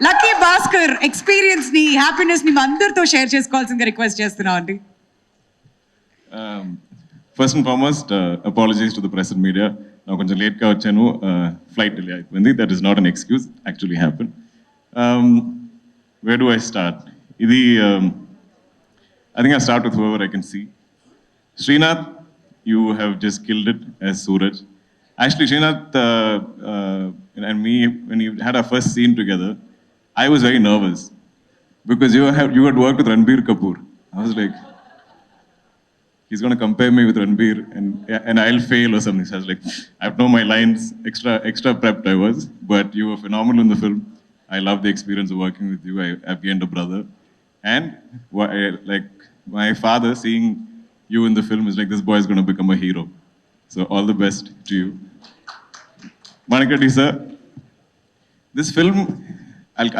Lucky Bhaskar experience ని happiness ని అందరితో షేర్ చేసుకోవాల్సిందిగా రిక్వెస్ట్ చేస్తున్నాం అండి. First and foremost, apologies to the press and media. Now కొంచెం లేట్గా వచ్చాను, ఫ్లైట్ డిలే అయిపోయింది. That is not an excuse, actually happened. Where do I start? ఇది I think I'll start with whoever I can see. Srinath, you have just killed it as Suraj. Actually, Srinath and me, when we had our first scene together, I was very nervous because you had worked with Ranbir Kapoor. I was like, he's going to compare me with Ranbir and I'll fail or something. So I was like, I know my lines, extra prepped I was, but you were phenomenal in the film. I love the experience of working with you. I've gained a brother. And like my father seeing you in the film is like, this boy is going to become a hero. So all the best to you. Manikreddy sir, this film,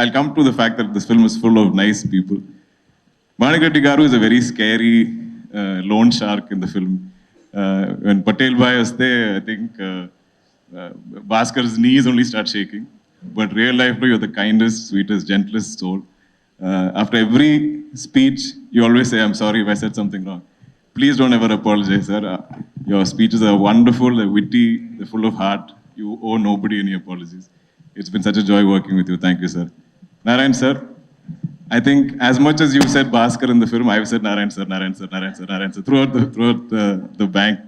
I'll come to the fact that this film is full of nice people. Manikreddy garu is a very scary loan shark in the film. When Patel Bhai was there, I think Bhaskar's knees only start shaking. But real life, you're the kindest, sweetest, gentlest soul. After every speech, you always say, I'm sorry if I said something wrong. Please don't ever apologize, sir. Your speeches are wonderful, they're witty, they're full of heart. You owe nobody any apologies. It's been such a joy working with you. Thank you, sir. Narayan, sir. I think as much as you said Bhaskar in the film, I've said Narayan, sir, Narayan, sir, Narayan, sir, Narayan, sir, throughout the bank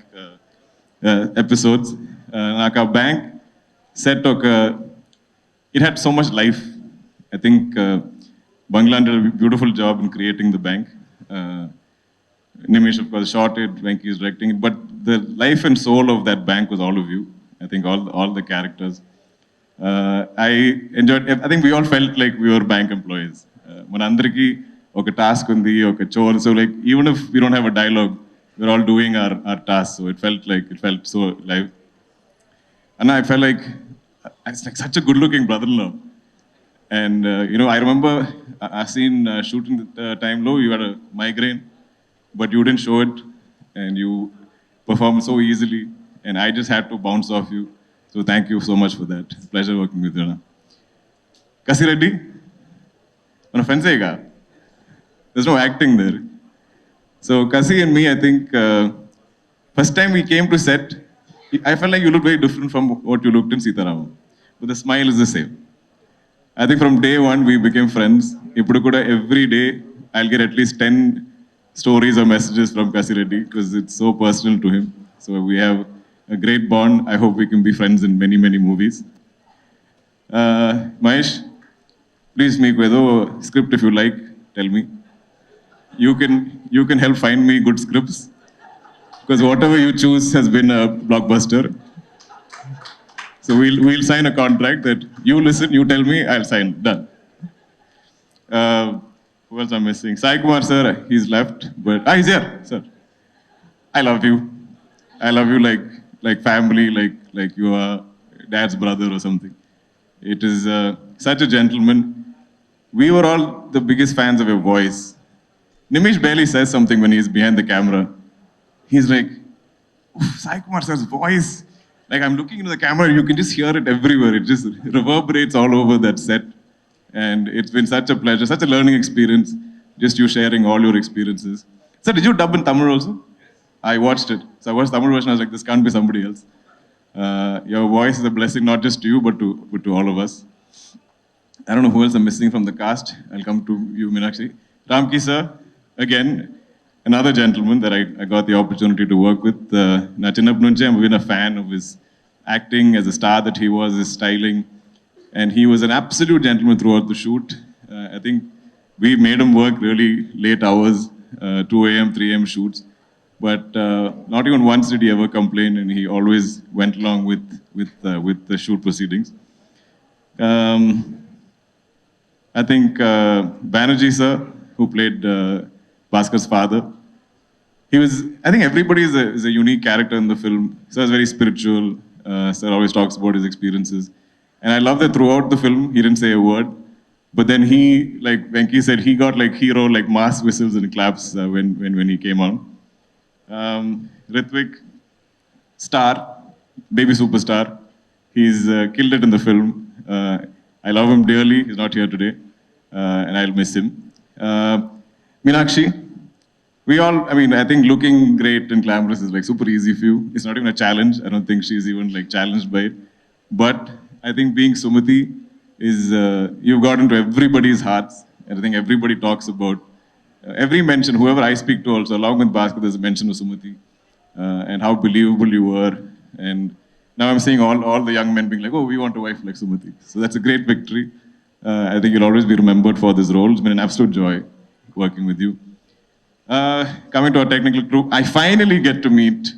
episodes. Our bank set it had so much life. I think Bangla did a beautiful job in creating the bank. Nimish, of course, shot it, Venki is directing it, but the life and soul of that bank was all of you. I think all the characters. I enjoyed, I think we all felt like we were bank employees. Manandriki, oka task undi, oka chore, so like even if we don't have a dialogue, we're all doing our tasks, so it felt so live. And I felt like it's like such a good-looking brother-in-law. And I remember I seen shooting the time low, you had a migraine, but you didn't show it, and you performed so easily, and I just had to bounce off you. So thank you so much for that. Pleasure working with you. Kasi Reddy, my friend say, there's no acting there. So Kasi and me, I think first time we came to set, I felt like you looked very different from what you looked in Sitaram. But the smile is the same. I think from day one we became friends. Every day I'll get at least 10 stories or messages from Kasi Reddy because it's so personal to him. So we have a great bond. I hope we can be friends in many, many movies. Mahesh, please make a script if you like. Tell me. You can help find me good scripts because whatever you choose has been a blockbuster. So we'll sign a contract that you listen, you tell me, I'll sign. Done. Who else I'm missing? Sai Kumar sir, he's left, but he's here, sir. I love you. I love you like family, like you are dad's brother or something. It is such a gentleman. We were all the biggest fans of your voice. Nimish barely says something when he's behind the camera. He's like, Sai Kumar sir's voice. Like I'm looking into the camera, you can just hear it everywhere. It just reverberates all over that set. And it's been such a pleasure, such a learning experience, just you sharing all your experiences. So did you dub in Tamil also? I watched it. So I watched the Tamil version, I was like, this can't be somebody else. Your voice is a blessing, not just to you, but to all of us. I don't know who else I'm missing from the cast. I'll come to you, Meenakshi. Ramki sir, again, another gentleman that I got the opportunity to work with. Nachinapnunche, I've been a fan of his acting, as a star that he was, his styling. And he was an absolute gentleman throughout the shoot. I think we made him work really late hours, 2 a.m., 3 a.m. shoots. But not even once did he ever complain, and he always went along with the shoot proceedings. I think Banerjee sir, who played Bhaskar's father, I think everybody is a unique character in the film. Sir is very spiritual. Sir always talks about his experiences. And I love that throughout the film, he didn't say a word. But then he, like Venki said, he got like hero, like mass whistles and claps when he came on. Ritwik, star, baby superstar. He's killed it in the film. I love him dearly. He's not here today, and I'll miss him. Meenakshi, we all, I mean, I think looking great and glamorous is like super easy for you. It's not even a challenge. I don't think she's even like challenged by it. But I think being Sumati is, you've got into everybody's hearts. And I think everybody talks about, every mention, whoever I speak to also, along with Bhaskar, there's a mention of Sumati and how believable you were. And now I'm seeing all the young men being like, oh, we want a wife like Sumati. So that's a great victory. I think you'll always be remembered for this role. It's been an absolute joy working with you. Coming to our technical crew, I finally get to meet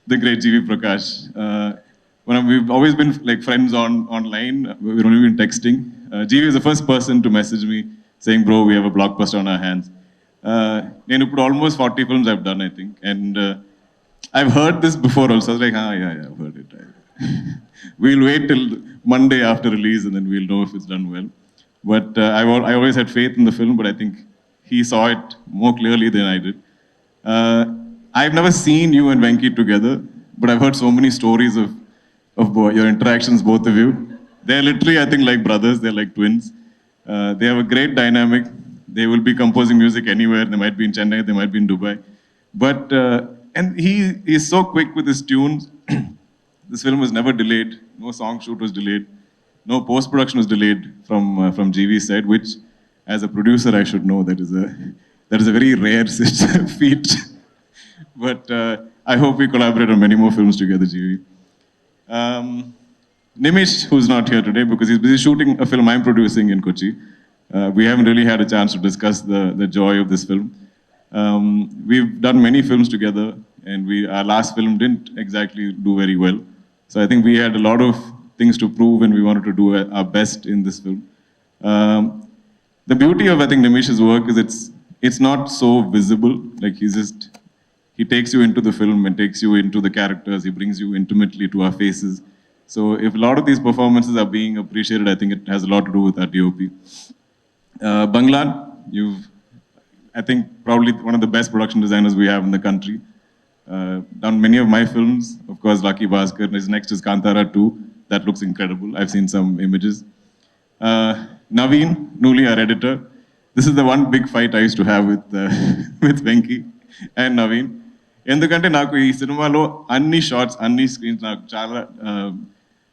the great GV Prakash. We've always been like friends online. We've only been texting. GV is the first person to message me saying, bro, we have a blockbuster on our hands. Nenu put almost 40 films I've done, I think. And I've heard this before also. I was like, yeah, I've heard it. We'll wait till Monday after release and then we'll know if it's done well. But I always had faith in the film, but I think he saw it more clearly than I did. I've never seen you and Venki together, but I've heard so many stories of your interactions, both of you. They're literally, I think, like brothers. They're like twins. They have a great dynamic. They will be composing music anywhere. They might be in Chennai, they might be in Dubai. But, and he is so quick with his tunes. This film was never delayed. No song shoot was delayed. No post-production was delayed from GV's side, which, as a producer, I should know that is a very rare feat. But I hope we collaborate on many more films together, GV. Nimish, who's not here today because he's busy shooting a film I'm producing in Kochi. We haven't really had a chance to discuss the joy of this film. We've done many films together, and our last film didn't exactly do very well. So I think we had a lot of things to prove, and we wanted to do our best in this film. The beauty of, I think, Nimish's work is it's not so visible. Like he takes you into the film and takes you into the characters. He brings you intimately to our faces. So if a lot of these performances are being appreciated, I think it has a lot to do with our DOP. Banglan, I think, probably one of the best production designers we have in the country. Done many of my films. Of course, Lucky Bhaskar. His next is Kantara 2. That looks incredible. I've seen some images. Naveen, Nuli, our editor. This is the one big fight I used to have with Venki and Naveen. ఎందుకంటే నాకు ఈ సినిమాలో అన్ని shorts అన్ని screens నాకు చాలా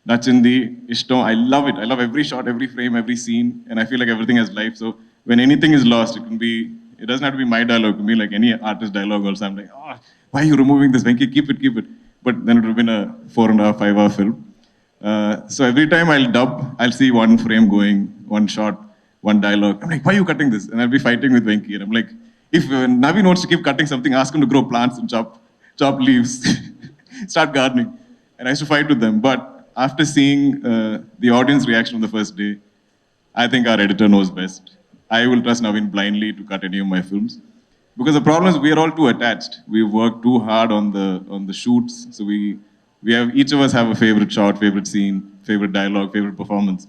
నచ్చింది ఇష్టం. I love it. I love every shot, every frame, every scene, and I feel like everything has life. So when anything is lost, it doesn't have to be my dialogue. It can be like any artist dialogue also. I'm like, oh, why are you removing this, Venki? Keep it. But then it would have been a 4.5, 5-hour film. So every time I'll see one frame going, one shot, one dialogue. I'm like, why are you cutting this? And I'll be fighting with Venki. And I'm like, if Naveen wants to keep cutting something, ask him to grow plants and chop leaves, start gardening. And I used to fight with them. But after seeing the audience reaction on the first day, I think our editor knows best. I will trust Naveen blindly to cut any of my films. Because the problem is we are all too attached. We work too hard on the shoots. So each of us have a favorite shot, favorite scene, favorite dialogue, favorite performance.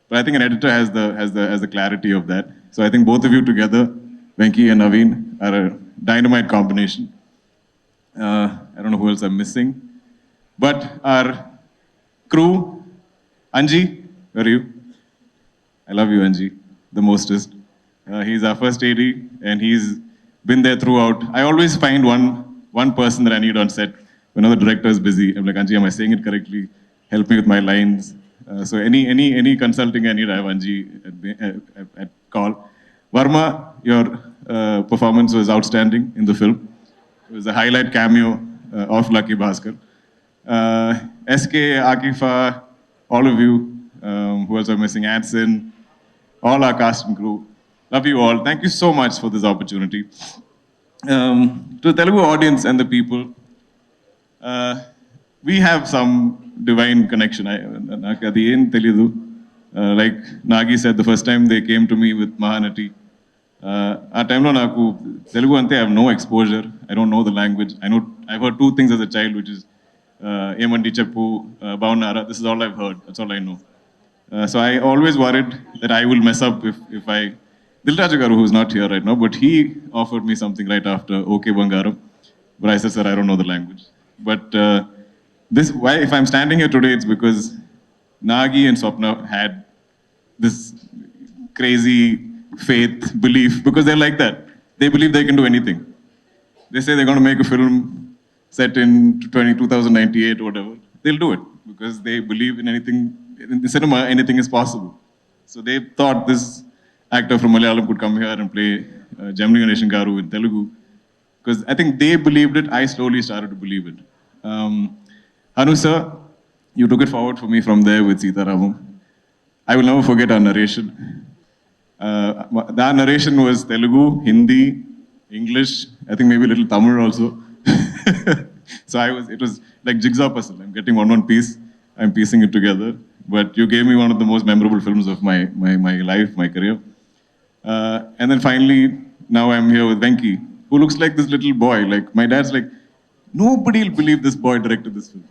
But I think an editor has the clarity of that. So I think both of you together, Venki and Naveen, are a dynamite combination. I don't know who else I'm missing. But our crew, Anji, where are you? I love you, Anji, the mostest. He's our first AD, and he's been there throughout. I always find one person that I need on set whenever the director is busy. I'm like, Anji, am I saying it correctly? Help me with my lines. So any consulting I need, I have Anji at call. Varma, your performance was outstanding in the film. It was a highlight cameo of Lucky Bhaskar. SK, Akifa, all of you, who else are missing, Adson, all our cast and crew. Love you all. Thank you so much for this opportunity. To the Telugu audience and the people, we have some divine connection. Like Nagi said, the first time they came to me with Mahanati, ఆ టైంలో నాకు తెలుగు అంతే I have no exposure, I don't know the language. I've heard two things as a child, which is ఏమండి చెప్పు, బాగున్నారా. This is all I've heard. That's all I know. So I always worried that I will mess up if I... Dilraju Garu, who's not here right now, but he offered me something right after Okay Bangaram. But I said, sir, I don't know the language. But if I'm standing here today, it's because Nagi and Swapna had this crazy faith, belief, because they're like that. They believe they can do anything. They say they're going to make a film set in 2098 or whatever. They'll do it because they believe in anything. In the cinema, anything is possible. So they thought this actor from Malayalam could come here and play Gemini Ganeshan Garu in Telugu. Because I think they believed it, I slowly started to believe it. Hanu sir, you took it forward for me from there with Sita Ramam. I will never forget our narration. That narration was Telugu, Hindi, English, I think maybe a little Tamil also. So it was like jigsaw puzzle. I'm getting one piece, I'm piecing it together. But you gave me one of the most memorable films of my life, my career. And then finally, now I'm here with Venki, who looks like this little boy. Like my dad's like, nobody will believe this boy directed this film.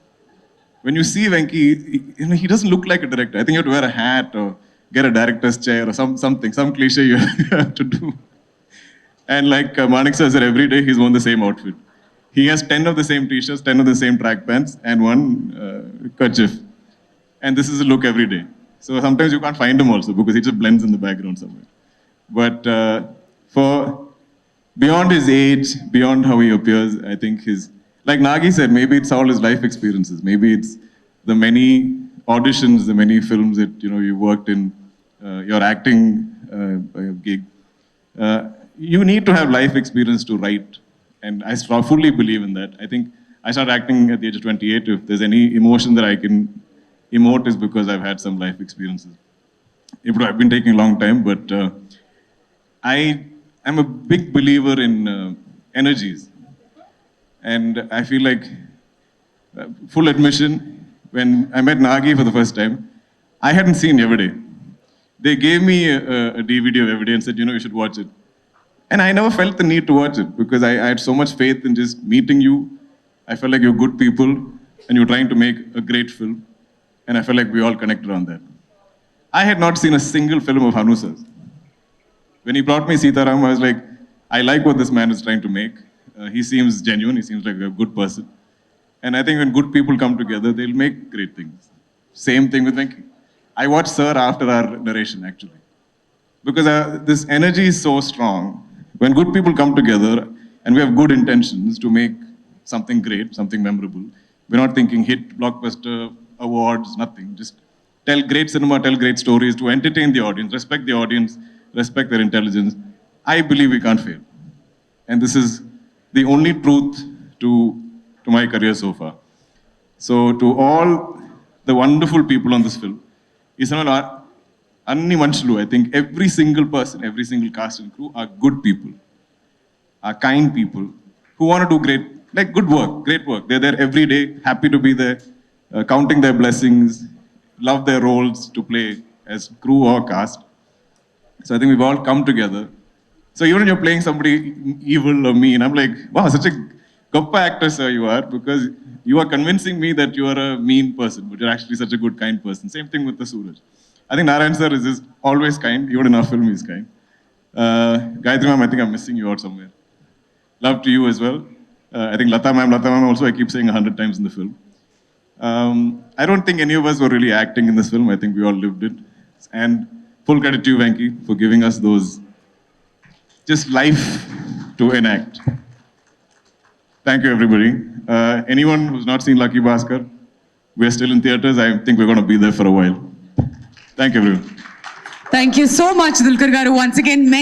When you see Venki, he doesn't look like a director. I think you have to wear a hat or get a director's chair or something, some cliche you have to do. And like Manik sir said, every day he's worn the same outfit. He has 10 of the same t-shirts, 10 of the same track pants, and one kerchief. And this is a look every day. So sometimes you can't find him also because he just blends in the background somewhere. But for beyond his age, beyond how he appears, I think like Nagi said, maybe it's all his life experiences. Maybe it's the many auditions, the many films that you worked in, your acting gig. You need to have life experience to write, and I fully believe in that. I think I started acting at the age of 28. If there's any emotion that I can emote, is because I've had some life experiences. I've been taking a long time, but I'm a big believer in energies. And I feel like, full admission, when I met Nagi for the first time, I hadn't seen Everyday. They gave me a DVD of Everyday and said, you should watch it. And I never felt the need to watch it because I had so much faith in just meeting you. I felt like you're good people and you're trying to make a great film. And I felt like we all connected on that. I had not seen a single film of Hanu sir's. When he brought me Sita Ram, I was like, I like what this man is trying to make. He seems genuine, he seems like a good person. And I think when good people come together, they'll make great things. Same thing with Venki. I watched Sir after our narration, actually. Because this energy is so strong. When good people come together and we have good intentions to make something great, something memorable, we're not thinking hit, blockbuster, awards, nothing. Just tell great cinema, tell great stories to entertain the audience, respect their intelligence. I believe we can't fail. And this is the only truth to my career so far. So to all the wonderful people on this film, Anni Manshulu, I think every single person, every single cast and crew are good people, are kind people who want to do good work, great work. They're there every day, happy to be there, counting their blessings, love their roles to play as crew or cast. So I think we've all come together. So even when you're playing somebody evil or mean, I'm like, wow, such a goppa actor, sir, you are, because you are convincing me that you are a mean person, but you're actually such a good, kind person. Same thing with the Suraj. I think Narayan sir is just always kind, even in our film he's kind. Gayatri ma'am, I think I'm missing you out somewhere. Love to you as well. I think Lata ma'am also, I keep saying 100 times in the film. I don't think any of us were really acting in this film. I think we all lived it. And full credit to you, Venki, for giving us those just life to enact. Thank you, everybody. Anyone who's not seen Lucky Bhaskar, we're still in theaters. I think we're going to be there for a while. Thank you, everyone. Thank you so much, Dulquer garu. Once again, many